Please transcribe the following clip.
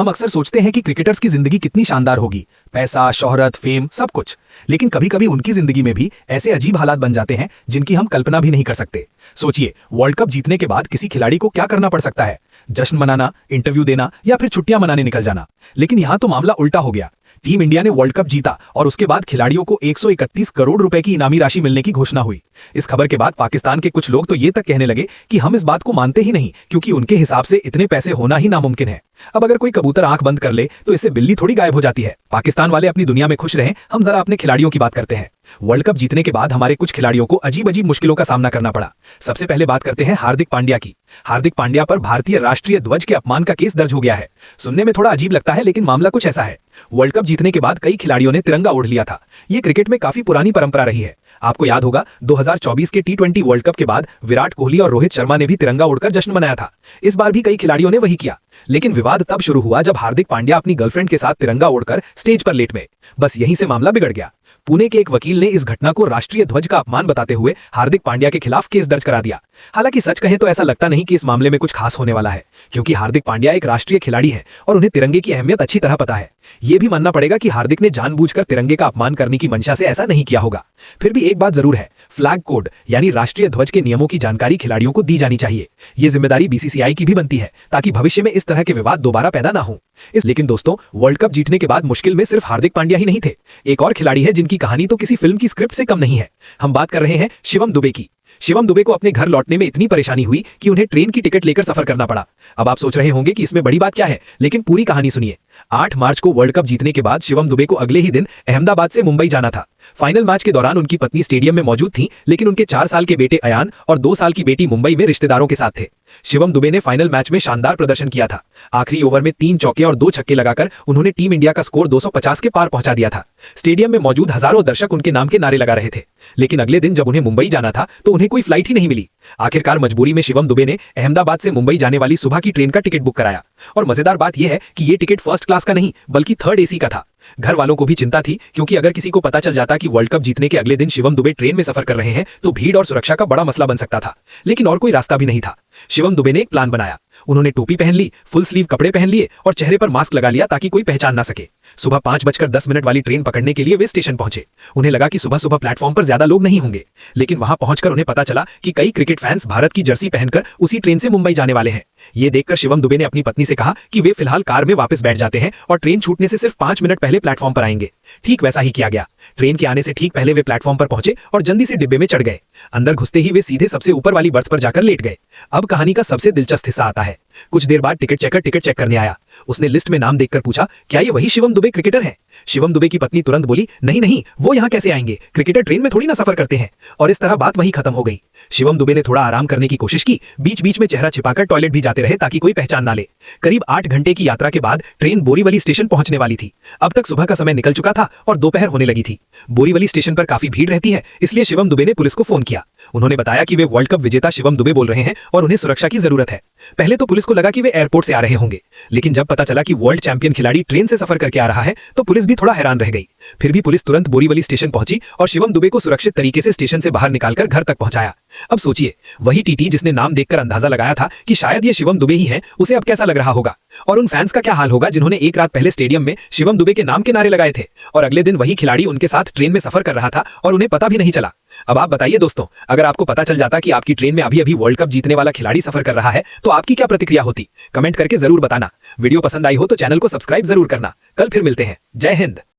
हम अक्सर सोचते हैं कि क्रिकेटर्स की जिंदगी कितनी शानदार होगी, पैसा, शोहरत, फेम, सब कुछ। लेकिन कभी कभी उनकी जिंदगी में भी ऐसे अजीब हालात बन जाते हैं जिनकी हम कल्पना भी नहीं कर सकते। सोचिए, वर्ल्ड कप जीतने के बाद किसी खिलाड़ी को क्या करना पड़ सकता है? जश्न मनाना, इंटरव्यू देना या फिर छुट्टियां मनाने निकल जाना। लेकिन यहां तो मामला उल्टा हो गया। टीम इंडिया ने वर्ल्ड कप जीता और उसके बाद खिलाड़ियों को 131 करोड़ रुपए की इनामी राशि मिलने की घोषणा हुई। इस खबर के बाद पाकिस्तान के कुछ लोग तो ये तक कहने लगे कि हम इस बात को मानते ही नहीं, क्योंकि उनके हिसाब से इतने पैसे होना ही नामुमकिन है। अब अगर कोई कबूतर आंख बंद कर ले तो इससे बिल्ली थोड़ी गायब हो जाती है। पाकिस्तान वाले अपनी दुनिया में खुश रहें, हम जरा अपने खिलाड़ियों की बात करते हैं। वर्ल्ड कप जीतने के बाद हमारे कुछ खिलाड़ियों को अजीब अजीब मुश्किलों का सामना करना पड़ा। सबसे पहले बात करते हैं हार्दिक पांड्या की। हार्दिक पांड्या पर भारतीय राष्ट्रीय ध्वज के अपमान का केस दर्ज हो गया है। सुनने में थोड़ा अजीब लगता है, लेकिन मामला कुछ ऐसा है। वर्ल्ड कप जीतने के बाद कई खिलाड़ियों ने तिरंगा ओढ़ लिया था। ये क्रिकेट में काफी पुरानी परंपरा रही है। आपको याद होगा 2024 के T20 वर्ल्ड कप के बाद विराट कोहली और रोहित शर्मा ने भी तिरंगा ओढ़कर जश्न मनाया था। इस बार भी कई खिलाड़ियों ने वही किया। लेकिन विवाद तब शुरू हुआ जब हार्दिक पांड्या अपनी गर्लफ्रेंड के साथ तिरंगा ओढ़कर स्टेज पर लेट गए। बस यहीं से मामला बिगड़ गया। पुणे के एक वकील ने इस घटना को राष्ट्रीय ध्वज का अपमान बताते हुए हार्दिक पांड्या के खिलाफ केस दर्ज करा दिया। हालांकि सच कहें तो ऐसा लगता नहीं कि इस मामले में कुछ खास होने वाला है, क्योंकि हार्दिक पांड्या एक राष्ट्रीय खिलाड़ी है और उन्हें तिरंगे की अहमियत अच्छी तरह पता है। यह भी मानना पड़ेगा कि हार्दिक ने जानबूझकर तिरंगे का अपमान करने की मंशा से ऐसा नहीं किया होगा। फिर भी एक बात जरूर है, फ्लैग कोड यानी राष्ट्रीय ध्वज के नियमों की जानकारी खिलाड़ियों को दी जानी चाहिए। ये जिम्मेदारी बीसीसीआई की भी बनती है, ताकि भविष्य में इस तरह के विवाद दोबारा पैदा ना हो। लेकिन दोस्तों, वर्ल्ड कप जीतने के बाद मुश्किल में सिर्फ हार्दिक पांड्या ही नहीं थे। एक और खिलाड़ी है जिनकी कहानी तो किसी फिल्म की स्क्रिप्ट से कम नहीं है। हम बात कर रहे हैं शिवम दुबे की। शिवम दुबे को अपने घर लौटने में इतनी परेशानी हुई कि उन्हें ट्रेन की टिकट लेकर सफर करना पड़ा। अब आप सोच रहे होंगे कि इसमें बड़ी बात क्या है, लेकिन पूरी कहानी सुनिए। 8 मार्च को वर्ल्ड कप जीतने के बाद शिवम दुबे को अगले ही दिन अहमदाबाद से मुंबई जाना था। फाइनल मैच के दौरान उनकी पत्नी स्टेडियम में मौजूद थी, लेकिन उनके 4 साल के बेटे अयान और 2 साल की बेटी मुंबई में रिश्तेदारों के साथ थे। शिवम दुबे ने फाइनल मैच में शानदार प्रदर्शन किया था। आखिरी ओवर में 3 चौके और 2 छक्के लगाकर उन्होंने टीम इंडिया का स्कोर 250 के पार पहुंचा दिया था। स्टेडियम में मौजूद हजारों दर्शक उनके नाम के नारे लगा रहे थे। लेकिन अगले दिन जब उन्हें मुंबई जाना था तो उन्हें कोई फ्लाइट ही नहीं मिली। आखिरकार मजबूरी में शिवम दुबे ने अहमदाबाद से मुंबई जाने वाली सुबह की ट्रेन का टिकट बुक कराया। और मजेदार बात यह है कि यह टिकट फर्स्ट क्लास का नहीं बल्कि 3rd AC का था। घर वालों को भी चिंता थी, क्योंकि अगर किसी को पता चल जाता कि वर्ल्ड कप जीतने के अगले दिन शिवम दुबे ट्रेन में सफर कर रहे हैं तो भीड़ और सुरक्षा का बड़ा मसला बन सकता था। लेकिन और कोई रास्ता भी नहीं था। शिवम दुबे ने एक प्लान बनाया। उन्होंने टोपी पहन ली, फुल स्लीव कपड़े पहन लिए और चेहरे पर मास्क लगा लिया ताकि कोई पहचान ना सके। सुबह 5:10 वाली ट्रेन पकड़ने के लिए वे स्टेशन पहुंचे। उन्हें लगा कि सुबह सुबह प्लेटफॉर्म पर ज्यादा लोग नहीं होंगे, लेकिन वहां पहुंचकर उन्हें पता चला कि कई क्रिकेट फैंस भारत की जर्सी पहनकर उसी ट्रेन से मुंबई जाने वाले हैं। ये देखकर शिवम दुबे ने अपनी पत्नी से कहा कि वे फिलहाल कार में वापस बैठ जाते हैं और ट्रेन छूटने से सिर्फ 5 मिनट पहले प्लेटफॉर्म पर आएंगे। ठीक वैसा ही किया गया। ट्रेन के आने से ठीक पहले वे प्लेटफॉर्म पर पहुंचे और जल्दी से डिब्बे में चढ़ गए। अंदर घुसते ही वे सीधे सबसे ऊपर वाली बर्थ पर जाकर लेट गए। अब कहानी का सबसे दिलचस्प हिस्सा आता है। कुछ देर बाद टिकट चेकर टिकट चेक करने आया। उसने लिस्ट में नाम देखकर पूछा, क्या ये वही शिवम दुबे क्रिकेटर हैं? शिवम दुबे की पत्नी तुरंत बोली, नहीं नहीं, वो यहाँ कैसे आएंगे? क्रिकेटर ट्रेन में थोड़ी ना सफर करते हैं। और इस तरह बात वही खत्म हो गई। शिवम दुबे ने थोड़ा आराम करने की कोशिश की, बीच बीच में चेहरा छिपाकर टॉयलेट भी जाते रहे ताकि कोई पहचान ना ले। करीब 8 घंटे की यात्रा के बाद ट्रेन बोरीवली स्टेशन पहुंचने वाली थी। अब तक सुबह का समय निकल चुका था और दोपहर होने लगी थी। बोरीवली स्टेशन पर काफी भीड़ रहती है, इसलिए शिवम दुबे ने पुलिस को फोन किया। उन्होंने बताया कि वे वर्ल्ड कप विजेता शिवम दुबे बोल रहे हैं और उन्हें सुरक्षा की जरूरत है। पहले तो पुलिस को लगा कि वे एयरपोर्ट से आ रहे होंगे, लेकिन जब पता चला कि वर्ल्ड चैंपियन खिलाड़ी ट्रेन से सफर करके आ रहा है तो पुलिस भी थोड़ा हैरान रह गई। फिर भी पुलिस तुरंत बोरीवली स्टेशन पहुंची और शिवम दुबे को सुरक्षित तरीके से स्टेशन से बाहर निकालकर घर तक पहुंचाया। अब सोचिए, वही टीटी जिसने नाम देखकर अंदाजा लगाया था कि शायद ये शिवम दुबे ही हैं, उसे अब कैसा लग रहा होगा? और उन फैंस का क्या हाल होगा जिन्होंने एक रात पहले स्टेडियम में शिवम दुबे के नाम के नारे लगाए थे और अगले दिन वही खिलाड़ी उनके साथ ट्रेन में सफर कर रहा था और उन्हें पता भी नहीं चला। अब आप बताइए दोस्तों, अगर आपको पता चल जाता कि आपकी ट्रेन में अभी अभी वर्ल्ड कप जीतने वाला खिलाड़ी सफर कर रहा है तो आपकी क्या प्रतिक्रिया होती? कमेंट करके जरूर बताना। वीडियो पसंद आई हो तो चैनल को सब्सक्राइब जरूर करना। कल फिर मिलते हैं। जय हिंद।